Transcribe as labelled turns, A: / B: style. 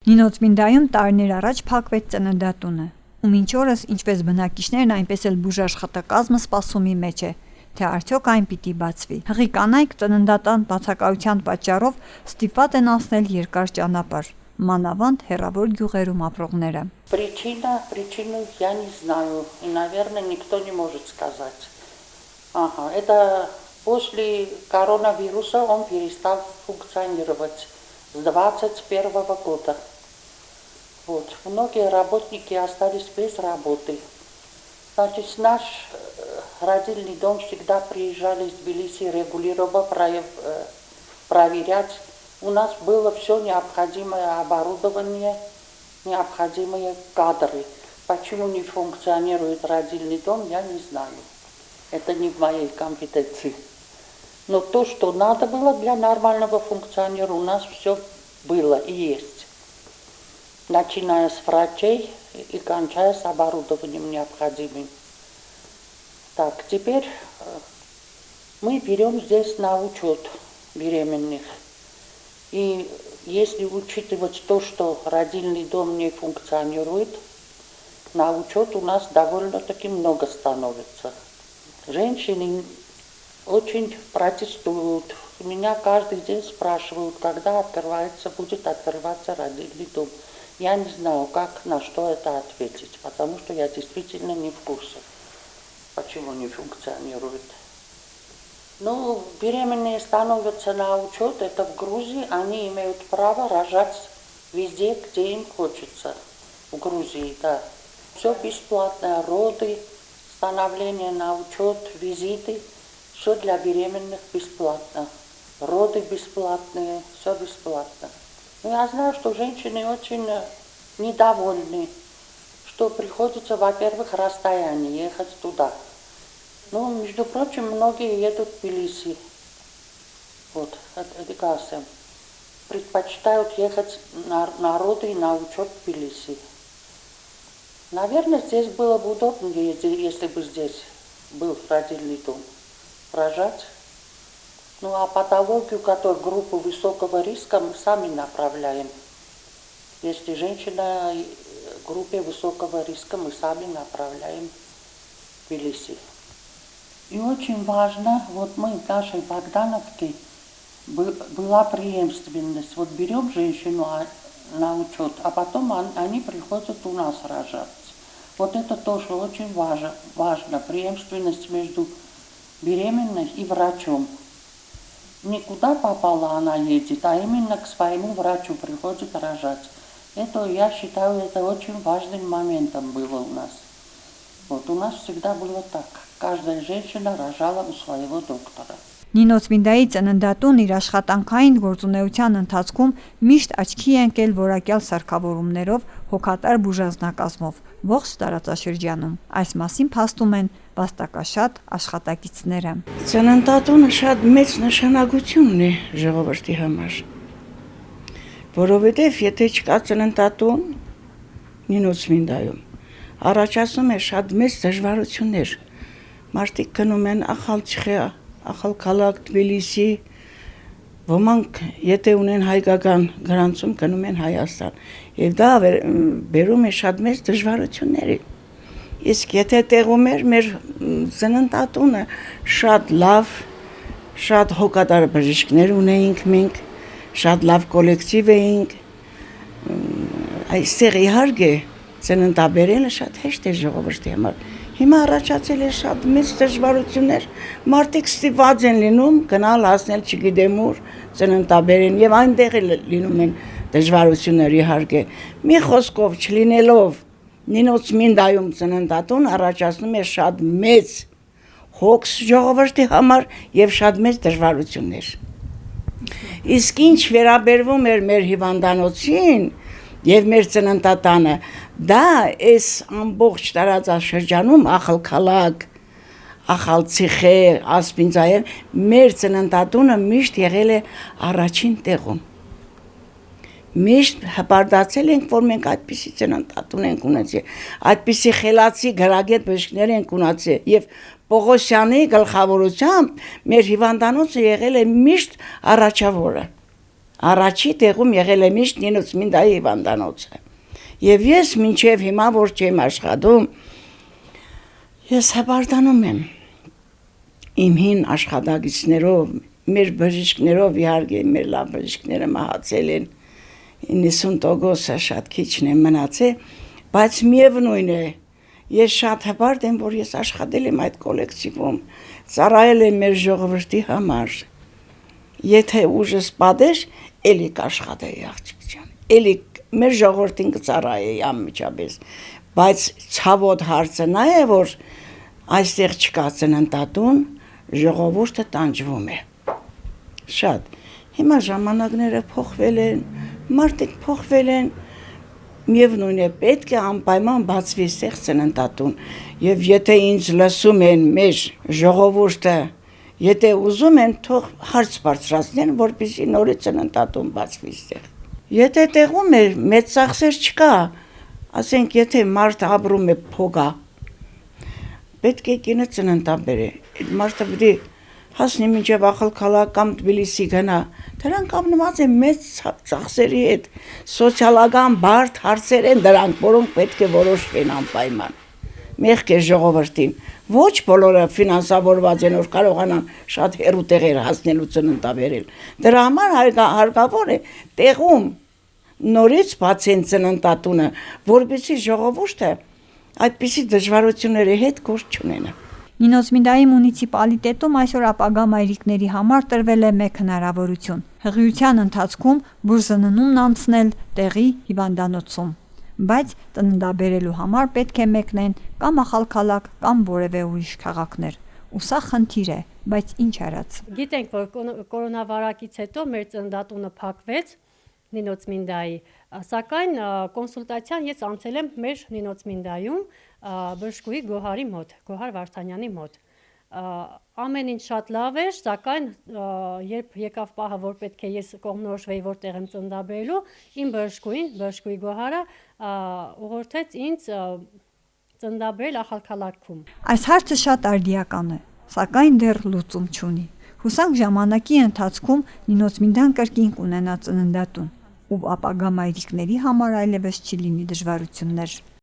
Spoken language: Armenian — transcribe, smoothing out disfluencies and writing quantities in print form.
A: Նինոցմինդայում տարիներ առաջ փակվեց ծննդատունը, ու մինչ օրս ինչպես բնակիչներն, այնպես էլ բուժաշխատակազմը սպասումի մեջ է, թե արդյոք այն պիտի բացվի։ Հղի կանայք ծննդատան բացակայության պատճառով ստիպված են անցնել երկար ճանապարհ, մանավանդ հեռավոր գյուղերում ապրողները։
B: Причину я не знаю, и, наверное, никто не может сказать. Это после коронавируса он перестал функционировать с 2021 года. Многие работники остались без работы. Значит, наш родильный дом всегда приезжали из Тбилиси регулировать, проверять. У нас было все необходимое оборудование, необходимые кадры. Почему не функционирует родильный дом, я не знаю. Это не в моей компетенции. Но то, что надо было для нормального функционирования, у нас все было и есть. Начиная с врачей и кончая с оборудованием необходимым. Так, теперь мы берем здесь на учет беременных. И если учитывать то, что родильный дом не функционирует, на учет у нас довольно-таки много становится. Женщины очень протестуют. Меня каждый день спрашивают, когда будет открываться родильный дом. Я не знаю, как, на что это ответить, потому что я действительно не в курсе, почему не функционирует. Ну, беременные становятся на учет, это в Грузии, они имеют право рожать везде, где им хочется. В Грузии, да. Все бесплатно, роды, становление на учет, визиты, все для беременных бесплатно. Роды бесплатные, все бесплатно. Но я знаю, что женщины очень недовольны, что приходится, во-первых, расстояние, ехать туда. Ну, между прочим, многие едут в Тбилиси. Это предпочитают ехать на роды и на учет в Тбилиси. Наверное, здесь было бы удобнее, если бы здесь был родильный дом, рожать. Ну, а патологию, которую группу высокого риска, мы сами направляем. Если женщина в группе высокого риска, мы сами направляем в Тбилиси. И очень важно, мы в нашей Богдановке была преемственность. Берем женщину на учет, а потом они приходят у нас рожать. Это тоже очень важно, преемственность между беременной и врачом. Никуда попала она едет, а именно к своему врачу приходит рожать. Это, я считаю, это очень важным моментом было у нас. У нас всегда было так. Каждая женщина рожала у своего доктора.
A: Նինոցմինդայի ծննդատուն իր աշխատանքային գործունեության ընթացքում միշտ աչքի է ընկել որակյալ սարքավորումներով, հոգատար բուժանձնակազմով ողջ տարածաշրջանում։ Այս մասին փաստում են վաստակաշատ աշխատակիցները։
C: Ծննդատունը շատ մեծ նշանակություն ունի ժողովրդի համար, որովհետև եթե չկա ծննդատուն Նինոցմինդայում, առաջացնում է շատ մեծ դժվարություններ։ Մարդիկ գնում են Ախալչխիա, Ախալքալակ, Թբիլիսի, ոմանք եթե ունեն հայկական գրանցում գնում են Հայաստան։ Եվ դա բերում է շատ մեծ դժվարությունների։ Իսկ եթե տեղում էր մեր ծննդատունը շատ լավ, շատ հոգատար բժիշկներ ունեինք մենք, շատ լավ կոլեկտիվ էինք, այստեղ իհարկե ծննդաբերելը շատ հեշտ է ժողովրդի համար։ Հիմա առաջացել է շատ մեծ դժվարություններ, մարդիկ ստիպված են լինում գնալ հասնել չգիտեմ ուր ծննդաբերեն եւ այնտեղ լինում են դժվարություններ իհարկե։ Մի խոսքով չլինելով Նինոցմինդայում ծննդատուն առաջացնում է շատ մեծ հոգս ժողովրդի համար եւ շատ մեծ դժվարություններ։ Իսկ ինչ վերաբերվում էր մեր հիվանդանոցին եւ մեր ծննդատանը, դա այս ամբողջ տարածաշրջանում Ախալքալակ, Ախալցիխե, Ասպինձայեն մեր ծննդատունը միշտ եղել է առաջին տեղում։ Միշտ հպարտացել ենք, որ մենք այդպիսի ծննդատուն ենք ունեցել, այդպիսի խելացի գրագետ բժիշկներ ենք ունեցել եւ Պողոսյանի գլխավորությամբ մեր հիվանդանոցը եղել է միշտ առաջավորը։ Առաջի տեղում եղել է միշտ Նինոց Մինդայի հիվանդանոցը։ Եվ ես մինչև հիմա որ չեմ աշխատում, ես հպարտանում եմ իմ հին աշխատակիցներով, մեր բժիշկներով, իհարկե մեր լավ բժիշկները մահացել են, 90%-ը շատ քիչն է մնացել, բայց միևնույն է, ես շատ հպարտ եմ, որ ես աշխատել եմ այդ կոլեկտիվում, ծառայել եմ մեր ժողովրդի համար։ Եթե ուժս պատեր, էլի կաշխատեի աղջիկ ջան, էլի մեր ժողովրդին կծառայեի անմիջապես, բայց ցավոտ հարցը նա է, որ այստեղ չկա ծննդատուն, ժողովուրդը տանջվում է։ Շատ։ Հիմա ժամանակները փոխվել են, մարդիկ փոխվել են, միևնույն է պետք է անպայման բացվի այստեղ ծննդատուն, եւ եթե ինձ լսում են մեր ժողովուրդը, եթե ուզում են, թող հարց բարձրացնեն, որպեսզի նորից ծննդատուն բացվի այստեղ։ Եթե տեղում է մեծ ծախսեր չկա, ասենք եթե մարդ ապրում է փոգա, պետք է կինը ծննդաբեր է, այդ մարդը պետք է հասնի մինչև Ախալքալակ կամ Թբիլիսի գնա, դրանք կապնված են մեծ ծախսերի հետ, սոցիալական բարդ հարցեր են դրանք, որոնք պետք է որոշվեն անպայման։ Մեղք է ժողովրդին, ոչ բոլորը ֆինանսավորված են, որ կարողանան շատ հեռու տեղեր հասնելու ծննդաբերել։ Դրա համար հարկավոր է տեղում նորից բացեն ծննդատունը, որպեսզի ժողովուրդը այդպիսի դժվարությունների հետ գործ չունենա։
A: Նինոց Մինդայի մունիցիպալիտետում այսօր ապագա մայրիկների համար տրվել է մեկ հնարավորություն՝ հղիության ընթացքում բուժզննումն անցնել տեղի հիվանդանոցում, բայց ծննդաբերելու համար պետք է մեկնեն կամ Ախալքալակ կամ որևէ ուրիշ քաղաքներ։ Ու սա խնդիր է, բայց ինչ արած։
D: Գիտենք, որ կորոնավարակից հետո մեր ծննդատունը փակվեց Նինոց Մինդայի, սակայն կոնսուլտացիան ես անցել եմ մեր Նինոց Մինդայում բժշկուհի Գոհարի մոտ, Գոհար Վարդանյանի մոտ։ Ամեն ինչ շատ լավ էր, սակայն երբ եկավ պահը, որ պետք է ես կողմնորոշվեի որտեղ եմ ծննդաբերելու, իմ բժշկուհի Գոհարը ուղղորդեց ինձ ծննդաբերել Ախալքալաքում։
A: Այս հարցը շատ արդիական է, սակայն դեռ լուծում չունի։ Հուսանք ժամանակի ընթացքում Նինոց Մինդան կրկին կունենա ծննդատուն, ու ապագա մայրիկների համար այլևս չի լինի դժվարություններ։